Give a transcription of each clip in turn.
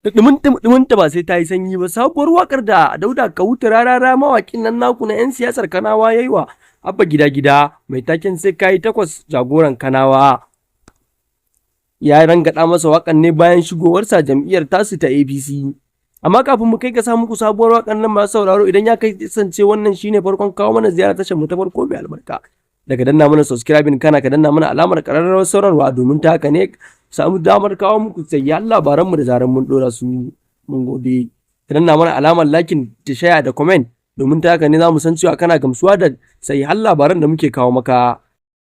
Da ɗumin-ɗuminta ba sai ta yi sanyi ba, sabuwar waƙar da Dauda Kahutu Rarara mawaƙin nan naku na 'yan siyasar Kanawa ya yi wa Abba Gida-Gida mai taken sai ka yi takwas jagoran Kanawa. Ya rangaɗa masa waƙan ne bayan shigowarsa jam'iyyar tasu ta APC. Amma kafin mu kai ga sa muku sabuwar waƙar nan masu sauraro, idan ya kasance wannan shine farkon kawo mana ziyara tashar mu ta farko mai albarka. Daga danna mana subscribing kana ka danna mana alamar ƙararrawar saurarwa, domin ta haka ne samu damar kawo muku sayyan labaranmu da zarar mun ɗora su. Mun gode. Ka danna mana alamar lakin da share da comment, domin ta haka ne za mu san cewa kana gamsuwa da sayyan labaran da muke kawo maka.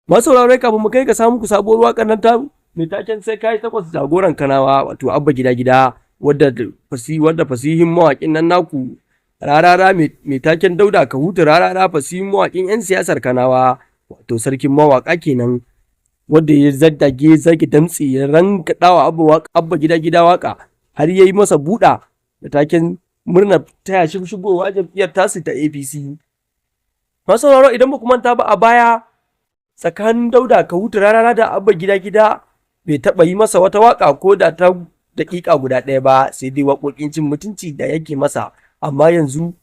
Masu sauraro, kafin mu kai ga samu muku sabuwar waƙar nan ta mai taken sai kai takwas jagoran Kanawa, wato Abba Gida-Gida, wadda fasihin mawaƙin nan naku Rarara mai taken Dauda Kahutu Rarara, fasihin mawaƙin 'yan siyasar Kanawa, wato sarkin mawaƙa kenan, wadda ya zage damtse ya rangaɗa wa Abba Gida-Gida waƙa, har ya yi masa buɗa da taken murnar taya shi shigowa jam'iyyar tasu ta APC. Masu sauraro, idan ba ku manta ba, a baya tsakanin Dauda Kahutu Rarara da Abba Gida-Gida bai taɓa yi masa wata waƙa ko da ta daƙiƙa guda ɗaya ba, sai dai waƙoƙin cin mutunci da yake masa. Amma yanzu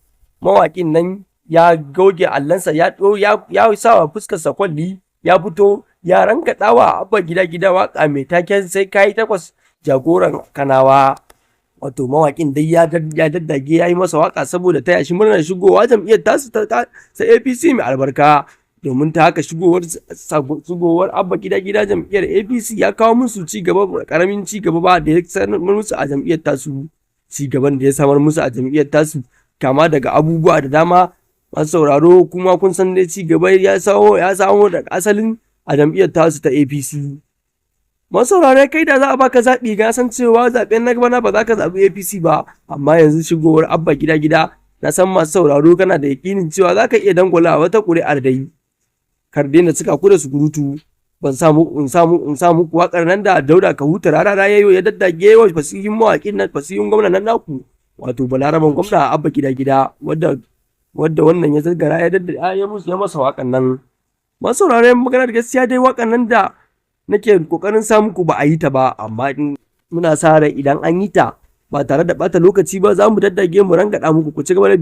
mawaƙin nan ya goge allansa, ya sa wa fuskarsa kwalli, ya fito ya rangaɗa wa Abba Gida-Gida waƙa mai taken sai kayi takwas jagoran Kanawa. Wato mawaƙin dai ya daddage ya yi masa waƙa saboda taya shi murnar shigowa jam'iyyar tasu ta APC mai albarka. Domin ta haka shigowar Abba Gida-Gida jam'iyyar APC ya kawo musu ƙaramin ci gaba ba da ya samar musu a jam'iyyar tasu. Ci gaban da ya samar musu a jam'iyyar tasu kama daga abubuwa da dama. Masu sauraro, kuma kun san dai ci gaba ya samo daga asalin a jam'iyyar tasu ta APC. Masu sauraro, kai da za a baka zaɓi, ga san cewa zaɓen na bana ba za ka zaɓi APC ba, amma yanzu shigowar Abba Gida-Gida na san masu sauraro kana da yaƙinin cewa za ka iya dangwala wata ƙuri'ar dai. Kar daina cika ku da surutu, in samu ku waƙar nan da Dauda Kahutu Rarara ya daddage wa fasihin mawaƙin nan, fasihin gwamnan nan naku, wato Balaraban gwamna Abba Gida-Gida, wadda wannan ya zargara ya masa waƙan nan. Masu sauraren maganar gaskiya dai, waƙan nan da nake ƙoƙarin samu ku ba a yi ta ba, amma muna sa rai idan an yi ta ba tare da ɓata lokaci ba, za mu daddage mu rangaɗa muku. Ku ci gaba da